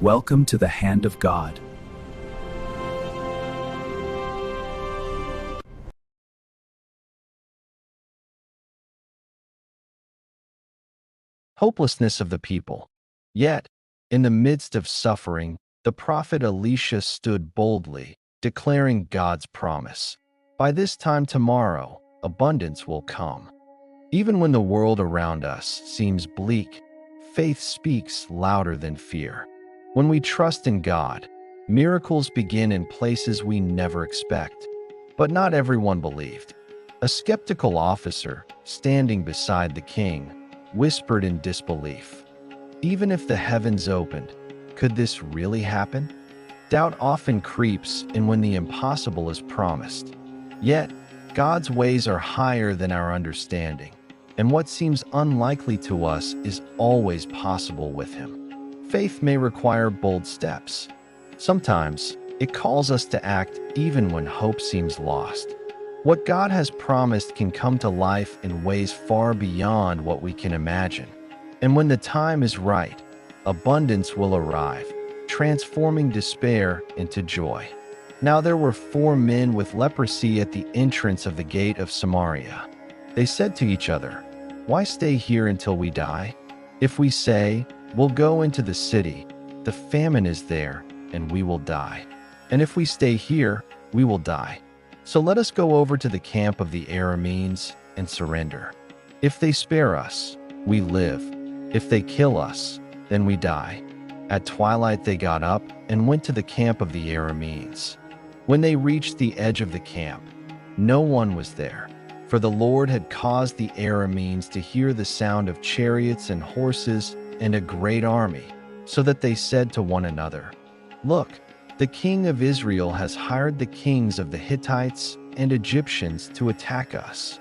Welcome to the hand of God. Hopelessness of the people. Yet, in the midst of suffering, the prophet Elisha stood boldly, declaring God's promise. By this time tomorrow, abundance will come. Even when the world around us seems bleak, faith speaks louder than fear. When we trust in God, miracles begin in places we never expect. But not everyone believed. A skeptical officer, standing beside the king, whispered in disbelief, "Even if the heavens opened, could this really happen?" Doubt often creeps in when the impossible is promised. Yet, God's ways are higher than our understanding, and what seems unlikely to us is always possible with Him. Faith may require bold steps. Sometimes, it calls us to act even when hope seems lost. What God has promised can come to life in ways far beyond what we can imagine. And when the time is right, abundance will arrive, transforming despair into joy. Now there were 4 men with leprosy at the entrance of the gate of Samaria. They said to each other, "Why stay here until we die? If we say, 'We'll go into the city,' the famine is there, and we will die. And if we stay here, we will die. So let us go over to the camp of the Arameans and surrender. If they spare us, we live. If they kill us, then we die." At twilight they got up and went to the camp of the Arameans. When they reached the edge of the camp, no one was there, for the Lord had caused the Arameans to hear the sound of chariots and horses and a great army, so that they said to one another, "Look, the king of Israel has hired the kings of the Hittites and Egyptians to attack us."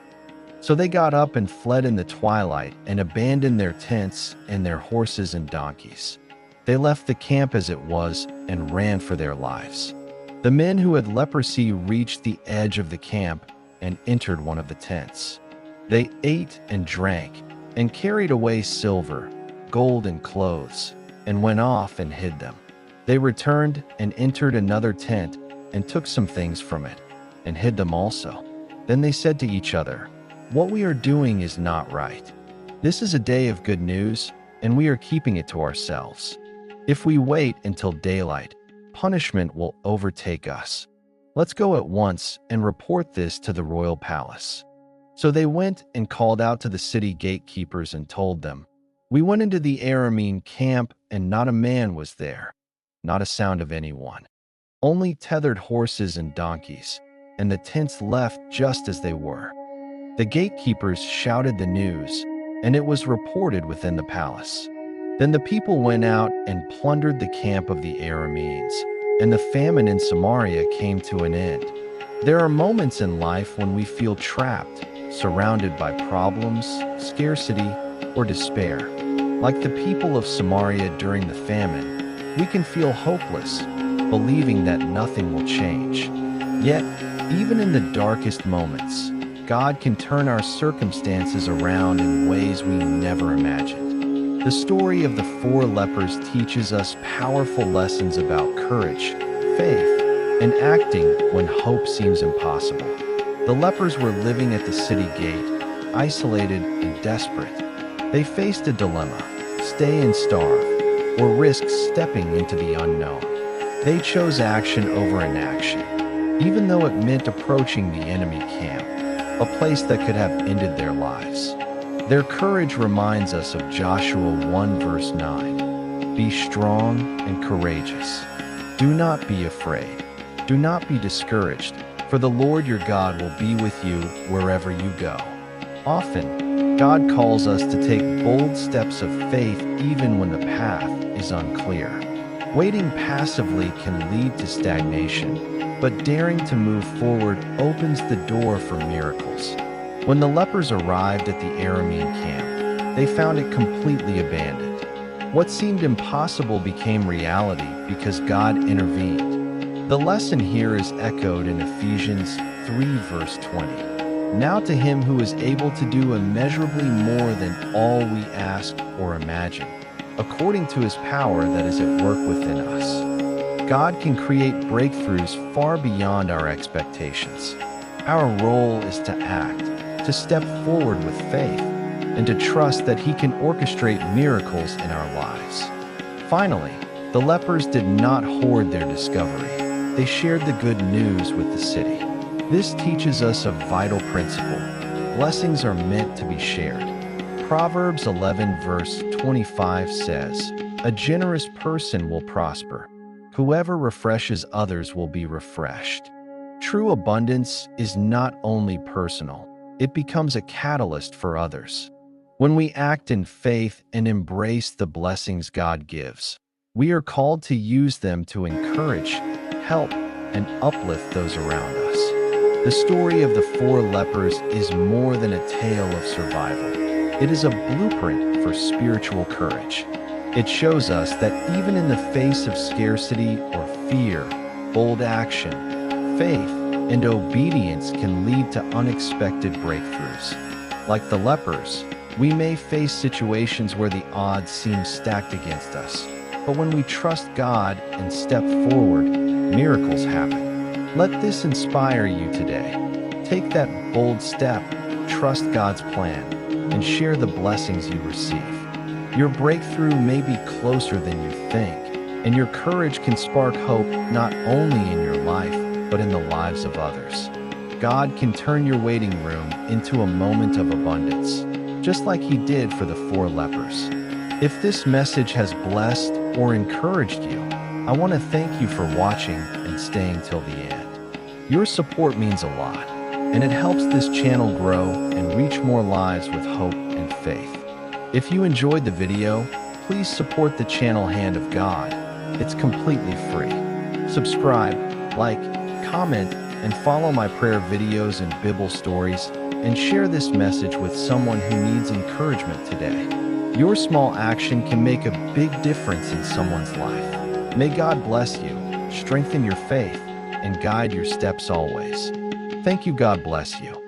So they got up and fled in the twilight and abandoned their tents and their horses and donkeys. They left the camp as it was and ran for their lives. The men who had leprosy reached the edge of the camp and entered one of the tents. They ate and drank and carried away silver, gold, and clothes, and went off and hid them. They returned and entered another tent and took some things from it and hid them also. Then they said to each other, "What we are doing is not right. This is a day of good news, and we are keeping it to ourselves. If we wait until daylight, punishment will overtake us. Let's go at once and report this to the royal palace." So they went and called out to the city gatekeepers and told them, "We went into the Aramean camp, and not a man was there, not a sound of anyone. Only tethered horses and donkeys, and the tents left just as they were." The gatekeepers shouted the news, and it was reported within the palace. Then the people went out and plundered the camp of the Arameans, and the famine in Samaria came to an end. There are moments in life when we feel trapped, surrounded by problems, scarcity, or despair. Like the people of Samaria during the famine, we can feel hopeless, believing that nothing will change. Yet, even in the darkest moments, God can turn our circumstances around in ways we never imagined. The story of the 4 lepers teaches us powerful lessons about courage, faith, and acting when hope seems impossible. The lepers were living at the city gate, isolated and desperate. They faced a dilemma: stay and starve, or risk stepping into the unknown. They chose action over inaction, even though it meant approaching the enemy camp, a place that could have ended their lives. Their courage reminds us of Joshua 1 verse 9. "Be strong and courageous. Do not be afraid. Do not be discouraged, for the Lord your God will be with you wherever you go." Often, God calls us to take bold steps of faith even when the path is unclear. Waiting passively can lead to stagnation, but daring to move forward opens the door for miracles. When the lepers arrived at the Aramean camp, they found it completely abandoned. What seemed impossible became reality because God intervened. The lesson here is echoed in Ephesians 3 verse 20. "Now to Him who is able to do immeasurably more than all we ask or imagine, according to his power that is at work within us. God can create breakthroughs far beyond our expectations. Our role is to act, to step forward with faith, and to trust that he can orchestrate miracles in our lives. Finally, the lepers did not hoard their discovery. They shared the good news with the city. This teaches us a vital principle. Blessings are meant to be shared. Proverbs 11 verse 25 says, "A generous person will prosper. Whoever refreshes others will be refreshed." True abundance is not only personal, it becomes a catalyst for others. When we act in faith and embrace the blessings God gives, we are called to use them to encourage, help, and uplift those around us. The story of the four lepers is more than a tale of survival. It is a blueprint for spiritual courage. It shows us that even in the face of scarcity or fear, bold action, faith, and obedience can lead to unexpected breakthroughs. Like the lepers, we may face situations where the odds seem stacked against us. But when we trust God and step forward, miracles happen. Let this inspire you today. Take that bold step, trust God's plan, and share the blessings you receive. Your breakthrough may be closer than you think, and your courage can spark hope not only in your life, but in the lives of others. God can turn your waiting room into a moment of abundance, just like he did for the four lepers. If this message has blessed or encouraged you, I want to thank you for watching and staying till the end. Your support means a lot, and it helps this channel grow and reach more lives with hope and faith. If you enjoyed the video, please support the channel Hand of God. It's completely free. Subscribe, like, comment, and follow my prayer videos and Bible stories, and share this message with someone who needs encouragement today. Your small action can make a big difference in someone's life. May God bless you, strengthen your faith, and guide your steps always. Thank you. God bless you.